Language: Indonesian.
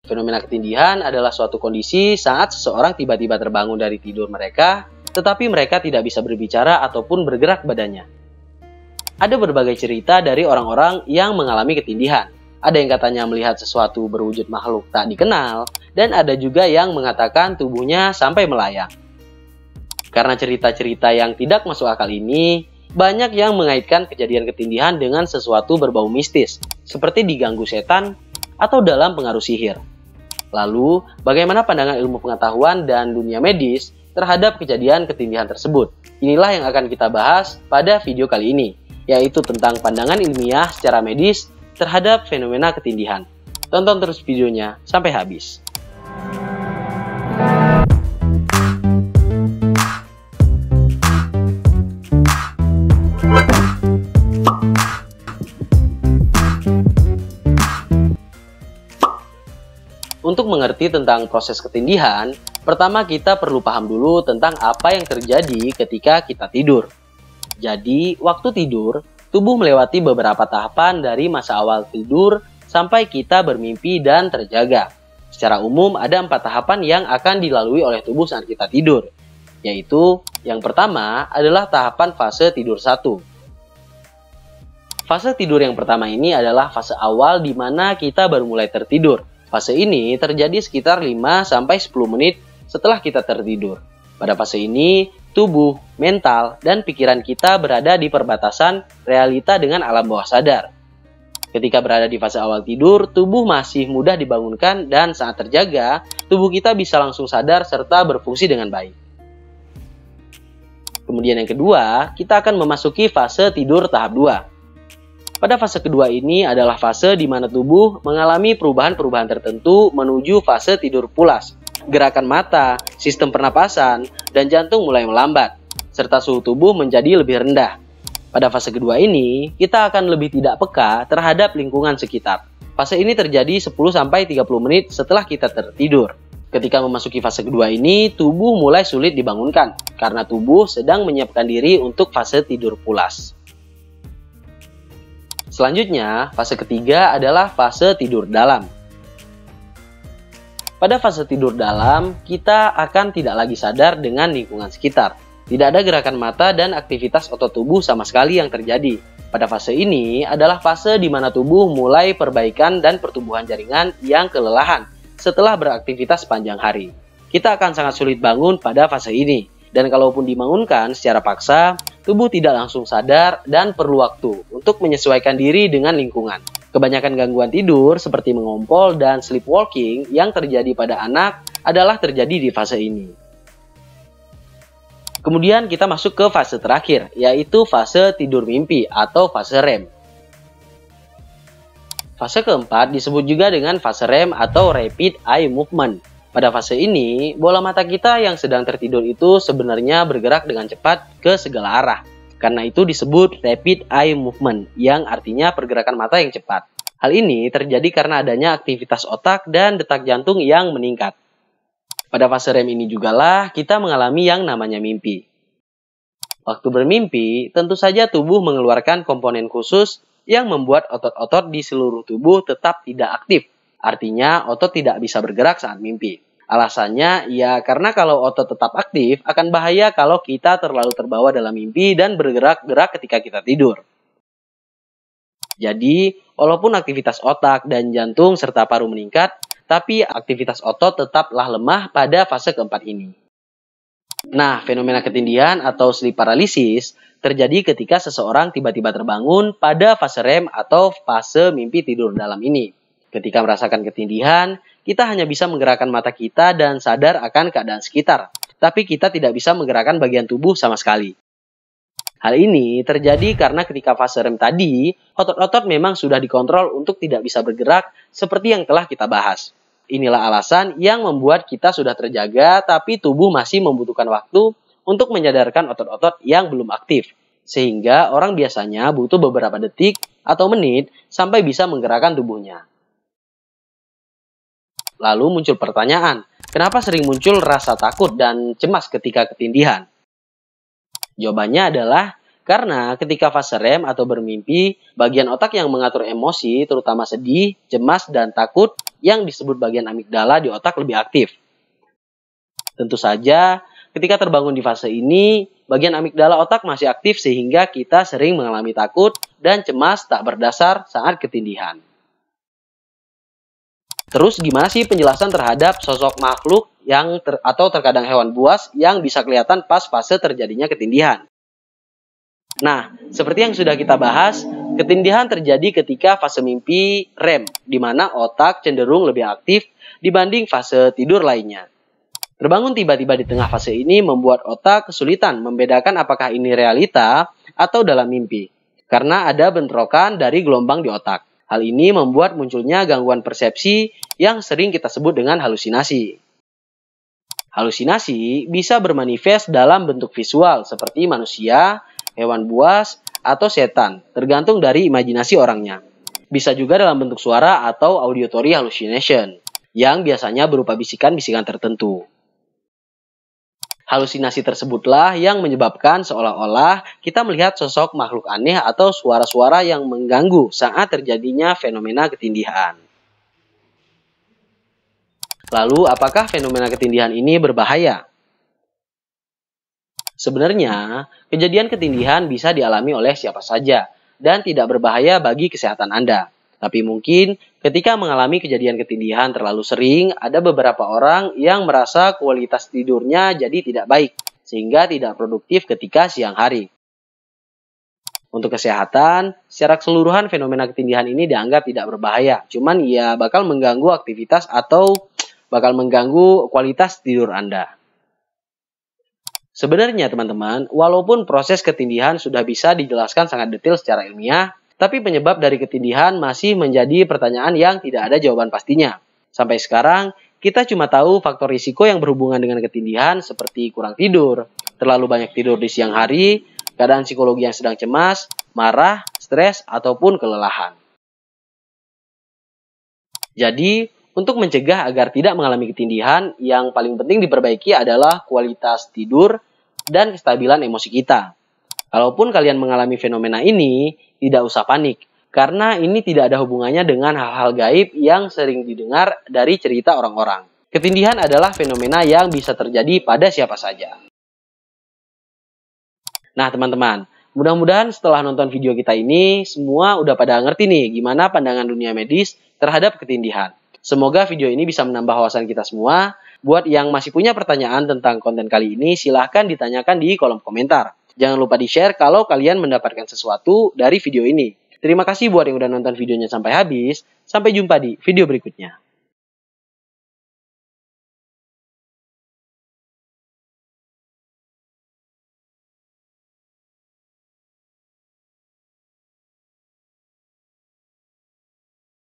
Fenomena ketindihan adalah suatu kondisi saat seseorang tiba-tiba terbangun dari tidur mereka, tetapi mereka tidak bisa berbicara ataupun bergerak badannya. Ada berbagai cerita dari orang-orang yang mengalami ketindihan. Ada yang katanya melihat sesuatu berwujud makhluk tak dikenal, dan ada juga yang mengatakan tubuhnya sampai melayang. Karena cerita-cerita yang tidak masuk akal ini, banyak yang mengaitkan kejadian ketindihan dengan sesuatu berbau mistis, seperti diganggu setan atau dalam pengaruh sihir. Lalu, bagaimana pandangan ilmu pengetahuan dan dunia medis terhadap kejadian ketindihan tersebut? Inilah yang akan kita bahas pada video kali ini, yaitu tentang pandangan ilmiah secara medis terhadap fenomena ketindihan. Tonton terus videonya sampai habis. Untuk mengerti tentang proses ketindihan, pertama kita perlu paham dulu tentang apa yang terjadi ketika kita tidur. Jadi, waktu tidur, tubuh melewati beberapa tahapan dari masa awal tidur sampai kita bermimpi dan terjaga. Secara umum, ada 4 tahapan yang akan dilalui oleh tubuh saat kita tidur, yaitu yang pertama adalah tahapan fase tidur 1. Fase tidur yang pertama ini adalah fase awal di mana kita baru mulai tertidur. Fase ini terjadi sekitar 5-10 menit setelah kita tertidur. Pada fase ini, tubuh, mental, dan pikiran kita berada di perbatasan realita dengan alam bawah sadar. Ketika berada di fase awal tidur, tubuh masih mudah dibangunkan dan saat terjaga, tubuh kita bisa langsung sadar serta berfungsi dengan baik. Kemudian yang kedua, kita akan memasuki fase tidur tahap 2. Pada fase kedua ini adalah fase di mana tubuh mengalami perubahan-perubahan tertentu menuju fase tidur pulas. Gerakan mata, sistem pernapasan, dan jantung mulai melambat, serta suhu tubuh menjadi lebih rendah. Pada fase kedua ini, kita akan lebih tidak peka terhadap lingkungan sekitar. Fase ini terjadi 10-30 menit setelah kita tertidur. Ketika memasuki fase kedua ini, tubuh mulai sulit dibangunkan, karena tubuh sedang menyiapkan diri untuk fase tidur pulas. Selanjutnya, fase ketiga adalah fase tidur dalam. Pada fase tidur dalam, kita akan tidak lagi sadar dengan lingkungan sekitar. Tidak ada gerakan mata dan aktivitas otot tubuh sama sekali yang terjadi. Pada fase ini adalah fase di mana tubuh mulai perbaikan dan pertumbuhan jaringan yang kelelahan setelah beraktivitas sepanjang hari. Kita akan sangat sulit bangun pada fase ini. Dan kalaupun dibangunkan secara paksa, tubuh tidak langsung sadar dan perlu waktu untuk menyesuaikan diri dengan lingkungan. Kebanyakan gangguan tidur seperti mengompol dan sleepwalking yang terjadi pada anak adalah terjadi di fase ini. Kemudian kita masuk ke fase terakhir, yaitu fase tidur mimpi atau fase REM. Fase keempat disebut juga dengan fase REM atau Rapid Eye Movement. Pada fase ini, bola mata kita yang sedang tertidur itu sebenarnya bergerak dengan cepat ke segala arah. Karena itu disebut Rapid Eye Movement, yang artinya pergerakan mata yang cepat. Hal ini terjadi karena adanya aktivitas otak dan detak jantung yang meningkat. Pada fase REM ini jugalah kita mengalami yang namanya mimpi. Waktu bermimpi, tentu saja tubuh mengeluarkan komponen khusus yang membuat otot-otot di seluruh tubuh tetap tidak aktif. Artinya, otot tidak bisa bergerak saat mimpi. Alasannya, ya karena kalau otot tetap aktif, akan bahaya kalau kita terlalu terbawa dalam mimpi dan bergerak-gerak ketika kita tidur. Jadi, walaupun aktivitas otak dan jantung serta paru meningkat, tapi aktivitas otot tetaplah lemah pada fase keempat ini. Nah, fenomena ketindihan atau sleep paralysis terjadi ketika seseorang tiba-tiba terbangun pada fase REM atau fase mimpi tidur dalam ini. Ketika merasakan ketindihan, kita hanya bisa menggerakkan mata kita dan sadar akan keadaan sekitar. Tapi kita tidak bisa menggerakkan bagian tubuh sama sekali. Hal ini terjadi karena ketika fase REM tadi, otot-otot memang sudah dikontrol untuk tidak bisa bergerak seperti yang telah kita bahas. Inilah alasan yang membuat kita sudah terjaga, tapi tubuh masih membutuhkan waktu untuk menyadarkan otot-otot yang belum aktif. Sehingga orang biasanya butuh beberapa detik atau menit sampai bisa menggerakkan tubuhnya. Lalu muncul pertanyaan, kenapa sering muncul rasa takut dan cemas ketika ketindihan? Jawabannya adalah Karena ketika fase REM atau bermimpi, bagian otak yang mengatur emosi, terutama sedih, cemas, dan takut, yang disebut bagian amigdala di otak lebih aktif. Tentu saja, ketika terbangun di fase ini, bagian amigdala otak masih aktif sehingga kita sering mengalami takut dan cemas tak berdasar saat ketindihan. Terus gimana sih penjelasan terhadap sosok makhluk atau terkadang hewan buas yang bisa kelihatan pas fase terjadinya ketindihan? Nah, seperti yang sudah kita bahas, ketindihan terjadi ketika fase mimpi REM, di mana otak cenderung lebih aktif dibanding fase tidur lainnya. Terbangun tiba-tiba di tengah fase ini membuat otak kesulitan membedakan apakah ini realita atau dalam mimpi, karena ada bentrokan dari gelombang di otak. Hal ini membuat munculnya gangguan persepsi yang sering kita sebut dengan halusinasi. Halusinasi bisa bermanifest dalam bentuk visual seperti manusia, hewan buas, atau setan, tergantung dari imajinasi orangnya. Bisa juga dalam bentuk suara atau auditory hallucination, yang biasanya berupa bisikan-bisikan tertentu. Halusinasi tersebutlah yang menyebabkan seolah-olah kita melihat sosok makhluk aneh atau suara-suara yang mengganggu saat terjadinya fenomena ketindihan. Lalu, apakah fenomena ketindihan ini berbahaya? Sebenarnya, kejadian ketindihan bisa dialami oleh siapa saja dan tidak berbahaya bagi kesehatan Anda. Tapi mungkin ketika mengalami kejadian ketindihan terlalu sering, ada beberapa orang yang merasa kualitas tidurnya jadi tidak baik, sehingga tidak produktif ketika siang hari. Untuk kesehatan, secara keseluruhan fenomena ketindihan ini dianggap tidak berbahaya, cuman ya bakal mengganggu aktivitas atau bakal mengganggu kualitas tidur Anda. Sebenarnya teman-teman, walaupun proses ketindihan sudah bisa dijelaskan sangat detail secara ilmiah, tapi penyebab dari ketindihan masih menjadi pertanyaan yang tidak ada jawaban pastinya. Sampai sekarang, kita cuma tahu faktor risiko yang berhubungan dengan ketindihan seperti kurang tidur, terlalu banyak tidur di siang hari, keadaan psikologi yang sedang cemas, marah, stres, ataupun kelelahan. Jadi, untuk mencegah agar tidak mengalami ketindihan, yang paling penting diperbaiki adalah kualitas tidur dan kestabilan emosi kita. Kalaupun kalian mengalami fenomena ini, tidak usah panik, karena ini tidak ada hubungannya dengan hal-hal gaib yang sering didengar dari cerita orang-orang. Ketindihan adalah fenomena yang bisa terjadi pada siapa saja. Nah teman-teman, mudah-mudahan setelah nonton video kita ini, semua udah pada ngerti nih gimana pandangan dunia medis terhadap ketindihan. Semoga video ini bisa menambah wawasan kita semua. Buat yang masih punya pertanyaan tentang konten kali ini, silahkan ditanyakan di kolom komentar. Jangan lupa di-share kalau kalian mendapatkan sesuatu dari video ini. Terima kasih buat yang udah nonton videonya sampai habis. Sampai jumpa di video berikutnya.